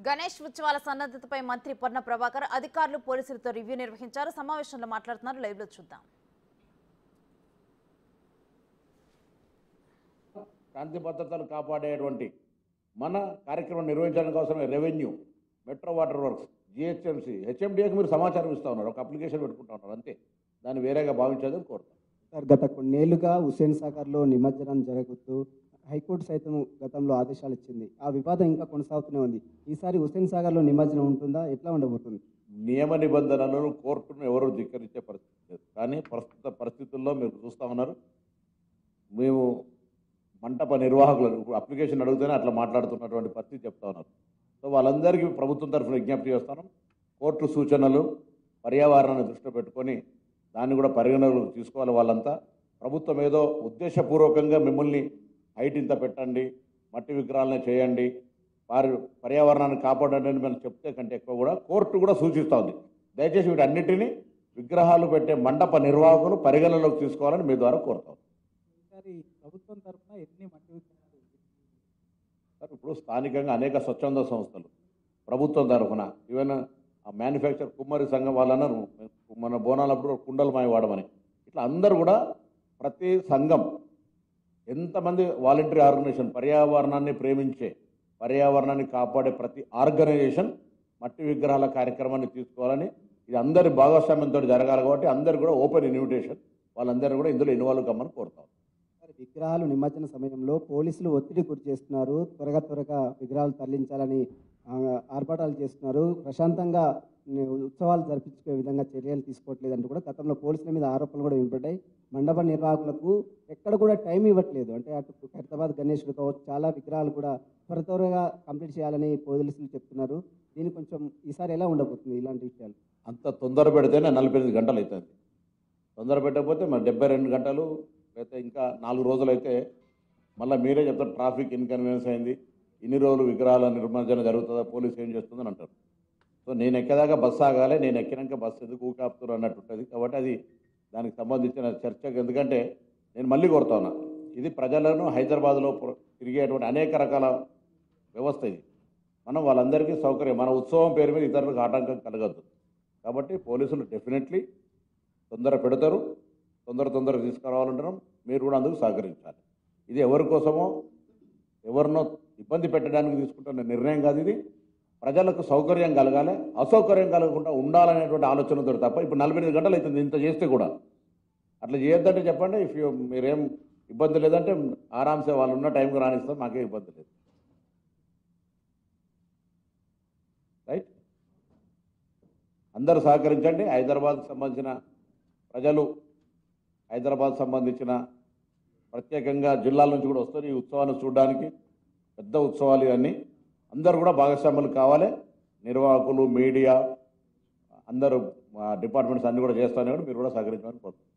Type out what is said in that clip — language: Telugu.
గణేష్ ఉత్సవాల సన్నద్ధతపై మంత్రి పొన్న ప్రభాకర్ అధికారులు పోలీసులతో రివ్యూ నిర్వహించారు. సమావేశంలో మాట్లాడుతున్నారు. లైవ్ లో చూద్దాం. శాంతి భద్రతలు కాపాడేటువంటి మన కార్యక్రమం నిర్వహించడానికి అవసరమే revenue, metro water works, GHMC, హెచ్ఎండిఏకి మీరు సమాచారం ఇస్తూ ఉన్నారు, ఒక అప్లికేషన్ పెట్టుకుంటా ఉన్నారు, అంతే. దాన్ని వేరేగా భావించేదని కోరుతాం. సార్, గత కొన్నేళ్లుగా హుస్సేన్ సాగర్లో నిమజ్జనం జరుగుతూ హైకోర్టు సైతం గతంలో ఆదేశాలు ఇచ్చింది. ఆ వివాదం ఇంకా కొనసాగుతూనే ఉంది. ఈసారి హుస్సేన్ సాగర్లో నిమజ్జనం ఉంటుందా, ఎట్లా ఉండబోతుంది? నియమ నిబంధనలను కోర్టును ఎవరు ధిక్కరించే పరిస్థితి లేదు. కానీ ప్రస్తుత పరిస్థితుల్లో మీరు చూస్తూ ఉన్నారు, మేము మంటప నిర్వాహకులు అప్లికేషన్ అడిగితేనే అట్లా మాట్లాడుతున్నటువంటి పరిస్థితి చెప్తా ఉన్నారు. సో వాళ్ళందరికీ ప్రభుత్వం తరఫున విజ్ఞప్తి చేస్తాను, కోర్టు సూచనలు పర్యావరణాన్ని దృష్టిలో పెట్టుకొని దాన్ని కూడా పరిగణలోకి తీసుకోవాలి. వాళ్ళంతా ప్రభుత్వం ఏదో ఉద్దేశపూర్వకంగా మిమ్మల్ని హైట్ ఇంత పెట్టండి, మట్టి విగ్రహాలనే చేయండి, పర్యావరణాన్ని కాపాడండి అని మనం చెప్తే కంటే ఎక్కువ కూడా కోర్టు కూడా సూచిస్తూ ఉంది. దయచేసి వీటన్నిటినీ విగ్రహాలు పెట్టే మండప నిర్వాహకులు పరిగణలోకి తీసుకోవాలని మీ ద్వారా కోరుతాం. ప్రభుత్వం తరఫున ఎన్ని మట్టి విగ్రహాలు? సార్, ఇప్పుడు స్థానికంగా అనేక స్వచ్ఛంద సంస్థలు ప్రభుత్వం తరఫున, ఈవెన్ ఆ మ్యానుఫ్యాక్చర్ కుమ్మరి సంఘం వాళ్ళు అన్నారు మన బోనాలప్పుడు కుండలమాయ వాడమని, ఇట్లా అందరూ కూడా ప్రతి సంఘం ఎంతమంది వాలంటరీ ఆర్గనైజేషన్, పర్యావరణాన్ని ప్రేమించే, పర్యావరణాన్ని కాపాడే ప్రతి ఆర్గనైజేషన్ మట్టి విగ్రహాల కార్యక్రమాన్ని తీసుకోవాలని, ఇది అందరి భాగస్వామ్యంతో జరగాలి. కాబట్టి అందరు కూడా ఓపెన్ ఇన్విటేషన్, వాళ్ళందరూ కూడా ఇందులో ఇన్వాల్వ్ కమ్మని కోరుతాం. విగ్రహాలు నిమజ్జన సమయంలో పోలీసులు ఒత్తిడి గురి చేస్తున్నారు, త్వరగా విగ్రహాలు తరలించాలని ఆర్భాటాలు చేస్తున్నారు, ప్రశాంతంగా ఉత్సవాలు జరిపించుకునే విధంగా చర్యలు తీసుకోవట్లేదంటూ కూడా గతంలో పోలీసుల మీద ఆరోపణలు కూడా వినపడ్డాయి. మండప నిర్వాహకులకు ఎక్కడ కూడా టైం ఇవ్వట్లేదు. అంటే అటు ఖైరతాబాద్ గణేశుడు కావచ్చు, చాలా విగ్రహాలు కూడా త్వరగా కంప్లీట్ చేయాలని పోలీసులు చెప్తున్నారు. దీన్ని కొంచెం ఈసారి ఎలా ఉండబోతుంది ఇలాంటి విషయాలు? అంత తొందర పెడితేనే 48 గంటలు అవుతుంది. తొందర పెట్టకపోతే మరి 72 గంటలు అయితే ఇంకా 4 రోజులు అయితే మళ్ళీ మీరే చెప్తారు ట్రాఫిక్ ఇన్కన్వీనియన్స్ అయింది, ఇన్ని రోజులు విగ్రహాల నిర్మాణం జరుగుతుందా, పోలీసు ఏం చేస్తుందని అంటారు. సో నేను ఎక్కేదాకా బస్సు ఆగాలి, నేను ఎక్కినాక బస్సు ఎందుకు ఊకాపుతారు అన్నట్టు ఉంటుంది. కాబట్టి అది దానికి సంబంధించిన చర్చకు, ఎందుకంటే నేను మళ్ళీ కోరుతా ఉన్నా, ఇది ప్రజలను హైదరాబాద్లో తిరిగేటువంటి అనేక రకాల వ్యవస్థ ఇది. మనం వాళ్ళందరికీ సౌకర్యం, మన ఉత్సవం పేరు మీద ఇతరులకు ఆటంకం కలగద్దు. కాబట్టి పోలీసులు డెఫినెట్లీ తొందర పెడతారు, తొందర తీసుకురావాలంటున్నాం. మీరు కూడా అందుకు సహకరించాలి. ఇది ఎవరి కోసమో ఎవరినో ఇబ్బంది పెట్టడానికి తీసుకుంటున్న నిర్ణయం కాదు. ఇది ప్రజలకు సౌకర్యం కలగాలి, అసౌకర్యం కలగకుండా ఉండాలనేటువంటి ఆలోచనతో తప్ప. ఇప్పుడు 48 గంటలు అవుతుంది ఇంత చేస్తే కూడా. అట్లా చేయొద్దంటే చెప్పండి, మీరేం ఇబ్బంది లేదంటే ఆరామ్సే వాళ్ళు ఉన్న టైంకి రాణిస్తాం, మాకేం ఇబ్బంది లేదు. రైట్, అందరూ సహకరించండి. హైదరాబాద్కు సంబంధించిన ప్రజలు, హైదరాబాద్ సంబంధించిన ప్రత్యేకంగా జిల్లాల నుంచి కూడా వస్తారు ఈ ఉత్సవాన్ని చూడడానికి. పెద్ద ఉత్సవాలు ఇవన్నీ, అందరూ కూడా భాగస్వాములు కావాలి. నిర్వాహకులు, మీడియా, అందరూ డిపార్ట్మెంట్స్ అన్నీ కూడా చేస్తానే, మీరు కూడా సహకరించమని కోరుతున్నాను.